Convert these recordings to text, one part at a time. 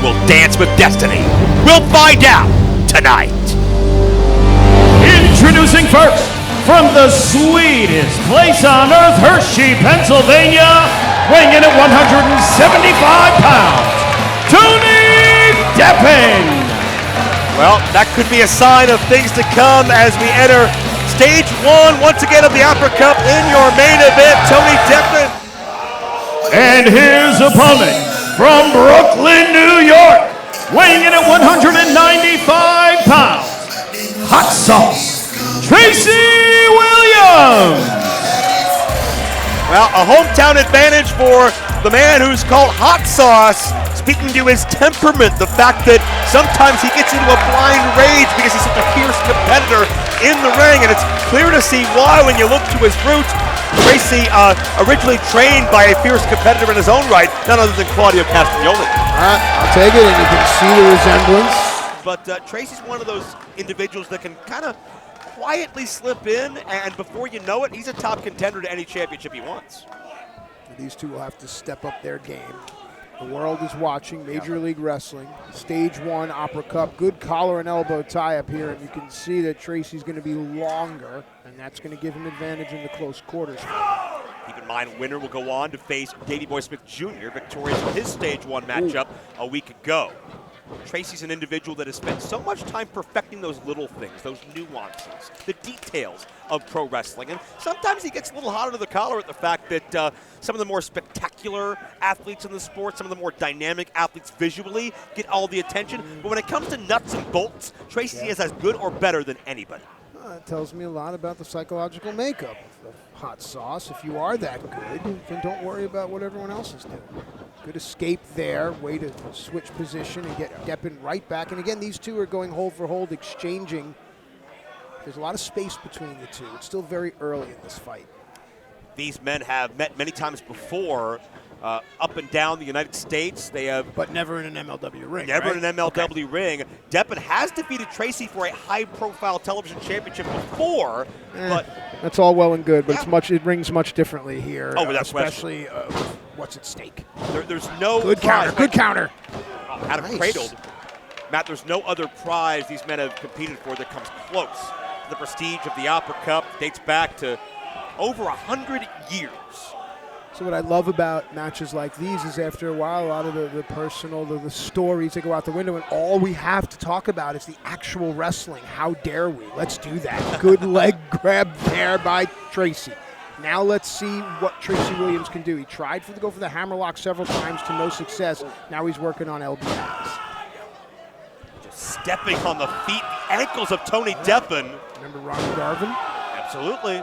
will dance with destiny? We'll find out tonight. Introducing first, from the sweetest place on earth, Hershey, Pennsylvania, weighing in at 175 pounds, Tony Deppen. Well, that could be a sign of things to come as we enter stage one once again of the Opera Cup in your main event, Tony Deppen. And his opponent from Brooklyn, New York, weighing in at 195 pounds, Hot Sauce, Tracy Williams. Well, a hometown advantage for the man who's called Hot Sauce, speaking to his temperament, the fact that sometimes he gets into a blind rage because he's such a fierce competitor in the ring, and it's clear to see why when you look to his roots. Tracy, originally trained by a fierce competitor in his own right, none other than Claudio Castagnoli. I'll take it, and you can see the resemblance. But Tracy's one of those individuals that can kind of quietly slip in, and before you know it, he's a top contender to any championship he wants. These two will have to step up their game. The world is watching Major League Wrestling. Stage one, Opera Cup. Good collar and elbow tie-up here, and you can see that Tracy's going to be longer, and that's going to give him advantage in the close quarters. Keep in mind, winner will go on to face Davey Boy Smith Jr., victorious in his stage one matchup a week ago. Tracy's an individual that has spent so much time perfecting those little things, those nuances, the details of pro wrestling. And sometimes he gets a little hot under the collar at the fact that some of the more spectacular athletes in the sport, some of the more dynamic athletes visually get all the attention. But when it comes to nuts and bolts, Tracy is as good or better than anybody. That tells me a lot about the psychological makeup of Hot Sauce. If you are that good, then don't worry about what everyone else is doing. Good escape there, way to switch position and get Deppen right back. And again, these two are going hold for hold, exchanging. There's a lot of space between the two. It's still very early in this fight. These men have met many times before, up and down the United States. They have, but never in an MLW ring. Never right? in an MLW ring. Deppen has defeated Tracy for a high-profile television championship before, but that's all well and good. But it rings much differently here. Oh, without especially what's at stake. There's no good prize. Counter. Good counter. Had him cradled. Matt, there's no other prize these men have competed for that comes close. The prestige of the Opera Cup dates back to over 100 years. So what I love about matches like these is after a while, a lot of the personal, the stories, they go out the window, and all we have to talk about is the actual wrestling. How dare we? Let's do that. Good leg grab there by Tracy. Now let's see what Tracy Williams can do. He tried to go for the hammerlock several times to no success. Now he's working on LBIs. Just stepping on the feet, the ankles of Tony Deppen. Remember Ronald Garvin? Absolutely.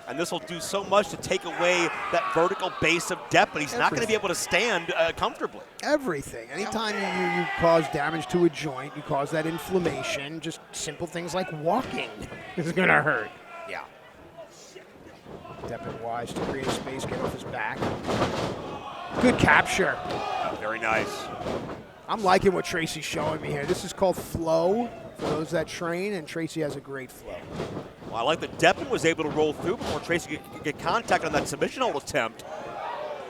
And this will do so much to take away that vertical base of Deppen. He's not going to be able to stand comfortably. Everything. Anytime you cause damage to a joint, you cause that inflammation, just simple things like walking is going to hurt. Yeah. Deppen wise to create space, get off his back. Good capture. Very nice. I'm liking what Tracy's showing me here. This is called flow for those that train, and Tracy has a great flow. Well, I like that Deppen was able to roll through before Tracy could get contact on that submission hold attempt.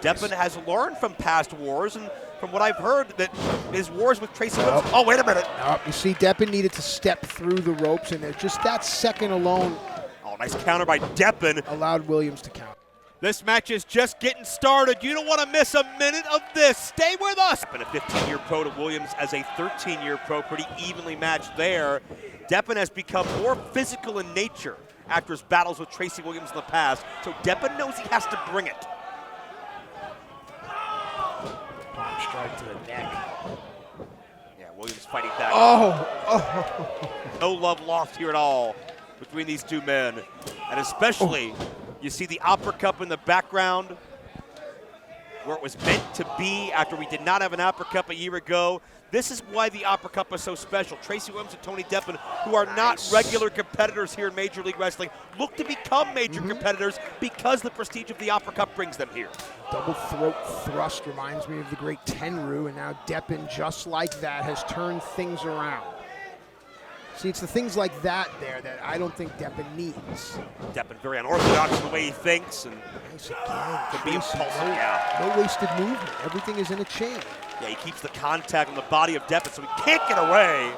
Deppen has learned from past wars, and from what I've heard, that his wars with Tracy Williams. Oh, wait a minute. You see, Deppen needed to step through the ropes, and just that second alone. Oh, nice counter by Deppen. Allowed Williams to count. This match is just getting started. You don't want to miss a minute of this. Stay with us. Been a 15-year pro to Williams as a 13-year pro, pretty evenly matched there. Deppen has become more physical in nature after his battles with Tracy Williams in the past, so Deppen knows he has to bring it. Palm strike to the neck. Yeah, Williams fighting back. Oh. No love lost here at all between these two men, and especially you see the Opera Cup in the background where it was meant to be after we did not have an Opera Cup a year ago. This is why the Opera Cup is so special. Tracy Williams and Tony Deppen, who are not regular competitors here in Major League Wrestling, look to become major competitors because the prestige of the Opera Cup brings them here. Double throat thrust reminds me of the great Tenryu, and now Deppen, just like that, has turned things around. See, it's the things like that there that I don't think Deppen needs. Deppen very unorthodox in the way he thinks, and nice again. could be impulsive. Yeah. No wasted movement. Everything is in a chain. Yeah, he keeps the contact on the body of Deppen, so he can't get away.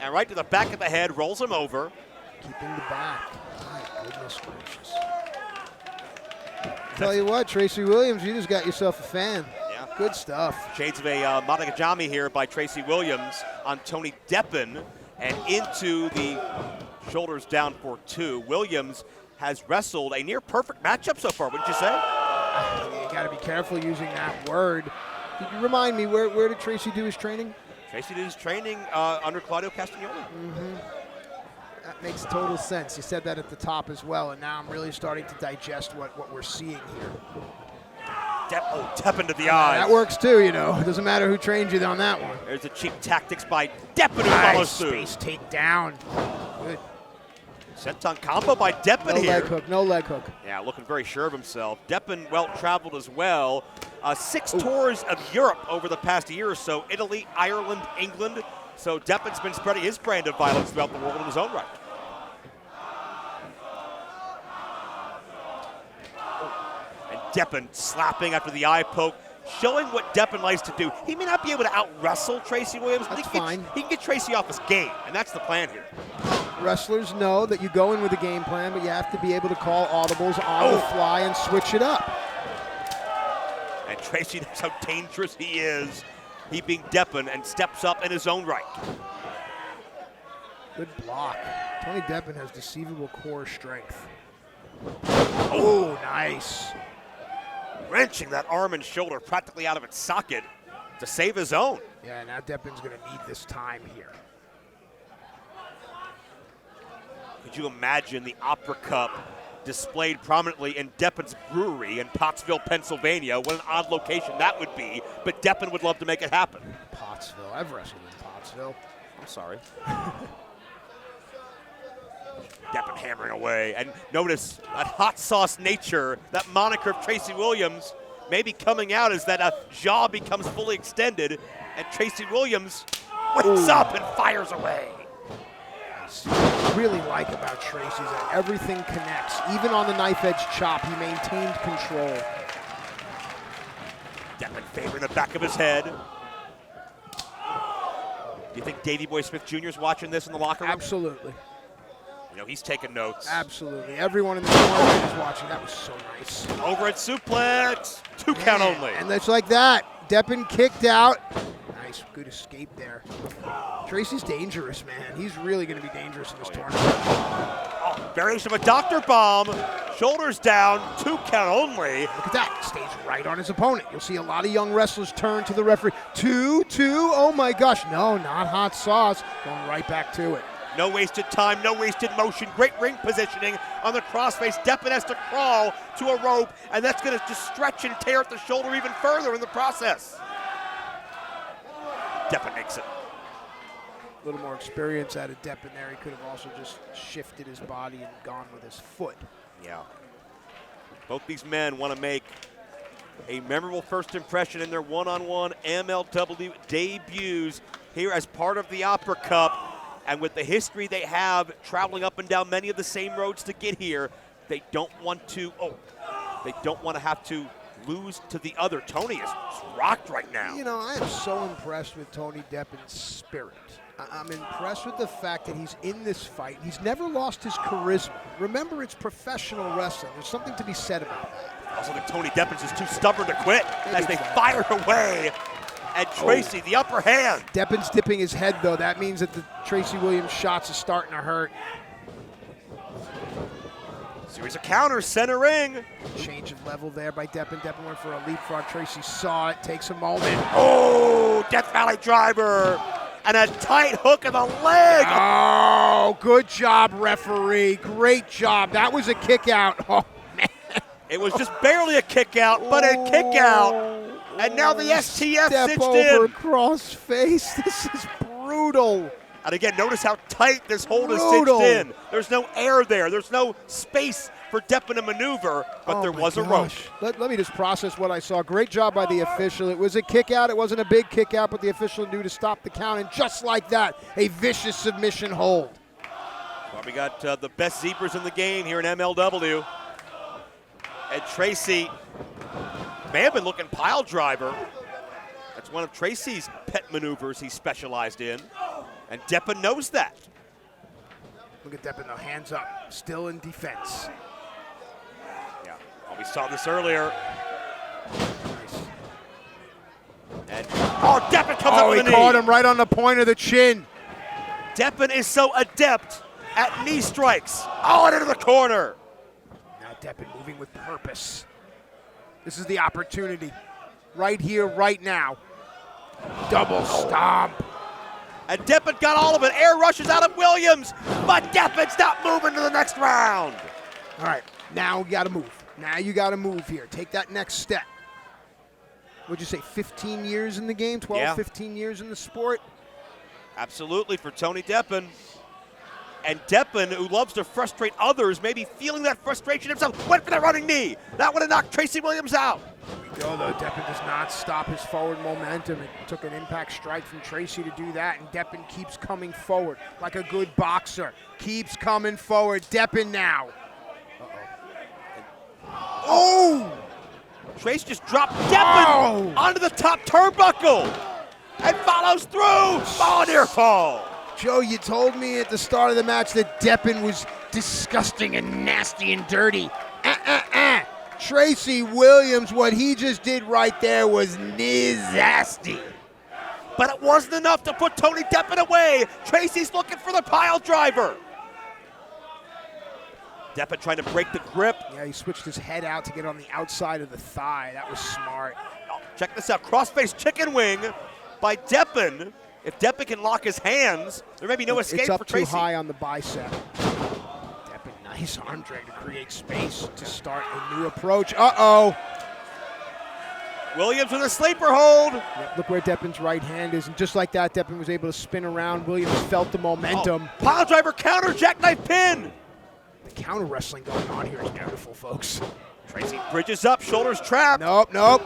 And right to the back of the head, rolls him over. Keeping the back. My goodness gracious. Tell you what, Tracy Williams, you just got yourself a fan. Yeah. Good stuff. Shades of a Matakajami here by Tracy Williams on Tony Deppen, and into the shoulders down for 2. Williams has wrestled a near perfect matchup so far, wouldn't you say? You got to be careful using that word. Could you remind me, where did Tracy do his training? Tracy did his training under Claudio Castagnoli. Mm-hmm. That makes total sense. You said that at the top as well, and now I'm really starting to digest what we're seeing here. Deppen to the eyes. That works too, you know. It doesn't matter who trained you on that one. There's the cheap tactics by Deppen who Nice follows through. space takedown. Good. Senton combo by Deppen No here. leg hook, no leg hook. Yeah, looking very sure of himself. Deppen well-traveled as well. 6 tours of Europe over the past year or so. Italy, Ireland, England. So Deppen's been spreading his brand of violence throughout the world in his own right. And Deppen slapping after the eye poke, showing what Deppen likes to do. He may not be able to out-wrestle Tracy Williams, but That's he fine. can get Tracy off his game, and that's the plan here. Wrestlers know that you go in with a game plan, but you have to be able to call audibles on the fly and switch it up. And Tracy knows how dangerous he is. He being Deppen and steps up in his own right. Good block. Tony Deppen has deceivable core strength. Oh, nice. Wrenching that arm and shoulder practically out of its socket to save his own. Yeah, now Deppen's going to need this time here. Could you imagine the Opera Cup displayed prominently in Deppen's brewery in Pottsville, Pennsylvania? What an odd location that would be, but Deppen would love to make it happen. Pottsville. I've wrestled in Pottsville. I'm sorry. Deppen hammering away. And notice that hot sauce nature, that moniker of Tracy Williams, maybe coming out as that jaw becomes fully extended, and Tracy Williams wakes up and fires away. What I really like about Tracy is that everything connects. Even on the knife edge chop, he maintained control. Deppen favoring the back of his head. Do you think Davey Boy Smith Jr. is watching this in the locker room? Absolutely. You know, he's taking notes. Absolutely. Everyone in the corner is watching. That was so nice. Overhead suplex. 2 count only. And it's like that. Deppen kicked out. Nice. Good escape there. Tracy's dangerous, man. He's really going to be dangerous in this tournament. Oh, variation of a Dr. Bomb. Shoulders down. 2 count only. Look at that. Stays right on his opponent. You'll see a lot of young wrestlers turn to the referee. 2-2. Oh, my gosh. No, not hot sauce. Going right back to it. No wasted time, no wasted motion. Great ring positioning on the crossface. Deppen has to crawl to a rope, and that's going to just stretch and tear at the shoulder even further in the process. Deppen makes it. A little more experience out of Deppen there. He could have also just shifted his body and gone with his foot. Yeah. Both these men want to make a memorable first impression in their one-on-one MLW debuts here as part of the Opera Cup. And with the history they have traveling up and down many of the same roads to get here, they don't want to have to lose to the other. Tony is rocked right now. You know, I am so impressed with Tony Deppen's spirit. I'm impressed with the fact that he's in this fight. He's never lost his charisma. Remember, it's professional wrestling. There's something to be said about that. Also, think Tony Deppen's just too stubborn to quit as they fire away. And Tracy, the upper hand. Deppen's dipping his head, though. That means that the Tracy Williams shots are starting to hurt. Series of counters, center ring. Change of level there by Deppen. Deppen went for a leapfrog. Tracy saw it. Takes a moment. Oh, Death Valley driver. And a tight hook in the leg. Oh, good job, referee. Great job. That was a kick out. Oh, man. It was just barely a kick out, but a kick out. And now the STF Step cinched over in. cross face. This is brutal. And again, notice how tight this hold is Brutal. cinched in. There's no air there. There's no space for Deppen to maneuver, but there was a rope. Let me just process what I saw. Great job by the official. It was a kick out. It wasn't a big kick out, but the official knew to stop the count. And just like that, a vicious submission hold. Well, we got the best zebras in the game here in MLW. And Tracy may have been looking pile driver. That's one of Tracy's pet maneuvers he specialized in, and Deppen knows that. Look at Deppen though, hands up, still in defense. Yeah, well, we saw this earlier. Nice. And Deppen comes up with a knee. He caught him right on the point of the chin. Deppen is so adept at knee strikes. Oh, and into the corner. Now Deppen moving with purpose. This is the opportunity. Right here, right now. Double stomp. And Deppen got all of it. Air rushes out of Williams, but Deppen's not moving to the next round. All right, now you gotta move. Now you gotta move here. Take that next step. What'd you say, 15 years in the game? 12, Yeah. 15 years in the sport? Absolutely for Tony Deppen. And Deppen, who loves to frustrate others, maybe feeling that frustration himself, went for the running knee. That would have knocked Tracy Williams out. Here we go, though. Deppen does not stop his forward momentum. It took an impact strike from Tracy to do that, and Deppen keeps coming forward like a good boxer. Keeps coming forward. Deppen now. Oh! Tracy just dropped Deppen onto the top turnbuckle and follows through. Oh, near fall. Joe, you told me at the start of the match that Deppen was disgusting and nasty and dirty. Tracy Williams, what he just did right there was nasty. But it wasn't enough to put Tony Deppen away. Tracy's looking for the pile driver. Deppen trying to break the grip. Yeah, he switched his head out to get on the outside of the thigh. That was smart. Oh, check this out. Crossface chicken wing by Deppen. If Deppen can lock his hands, there may be no escape it's up for Tracy. too high on the bicep. Deppen, nice arm drag to create space to start a new approach. Uh-oh. Williams with a sleeper hold. Yep, look where Deppen's right hand is, and just like that, Deppen was able to spin around. Williams felt the momentum. Oh, pile driver counter, jackknife pin. The counter wrestling going on here is beautiful, folks. Tracy bridges up, shoulders trapped. Nope.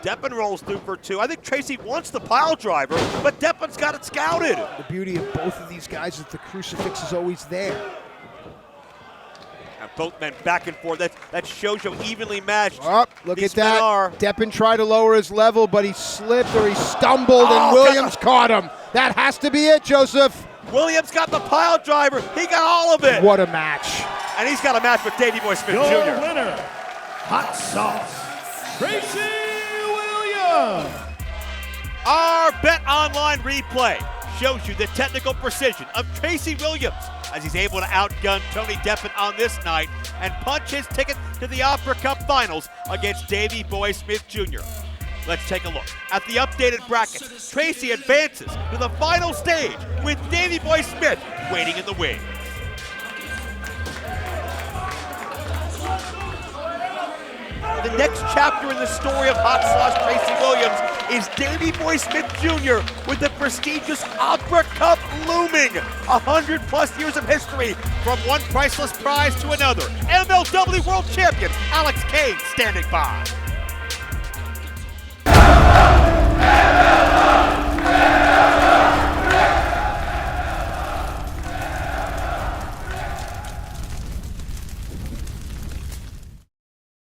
Deppen rolls through for two. I think Tracy wants the pile driver, but Deppen's got it scouted. The beauty of both of these guys is the crucifix is always there. And both men back and forth. That shows you evenly matched. Oh, look these at that. men are. Deppen tried to lower his level, but he slipped or he stumbled, and Williams caught him. That has to be it, Joseph. Williams got the pile driver. He got all of it. What a match. And he's got a match with Davey Boy Smith Your Jr. winner, Hot Sauce, Tracy Williams. Our Bet Online replay shows you the technical precision of Tracy Williams as he's able to outgun Tony Deppen on this night and punch his ticket to the Opera Cup Finals against Davey Boy Smith Jr. Let's take a look at the updated brackets. Tracy advances to the final stage with Davey Boy Smith waiting in the wings. The next chapter in the story of Hot Sauce Tracy Williams is Davey Boy Smith Jr. with the prestigious Opera Cup looming. 100+ years of history from one priceless prize to another. MLW World Champion Alex Kane standing by.